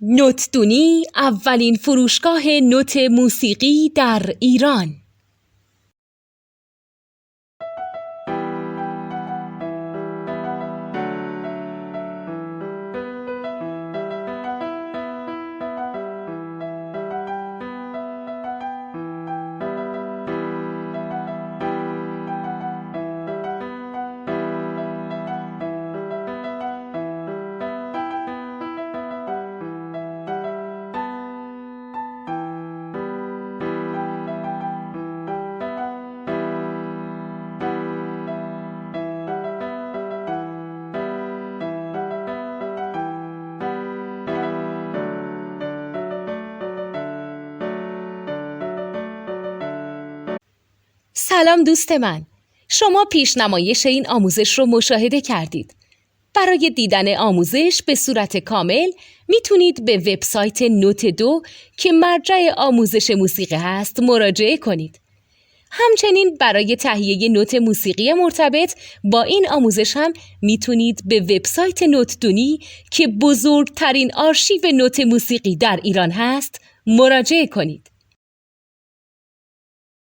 نوتدونی اولین فروشگاه نوت موسیقی در ایران. سلام دوست من، شما پیشنمایش این آموزش رو مشاهده کردید. برای دیدن آموزش به صورت کامل میتونید به وبسایت نوت2 که مرجع آموزش موسیقی هست مراجعه کنید. همچنین برای تهیه نوت موسیقی مرتبط با این آموزش هم میتونید به وبسایت نوتدونی که بزرگترین آرشیو نوت موسیقی در ایران هست مراجعه کنید.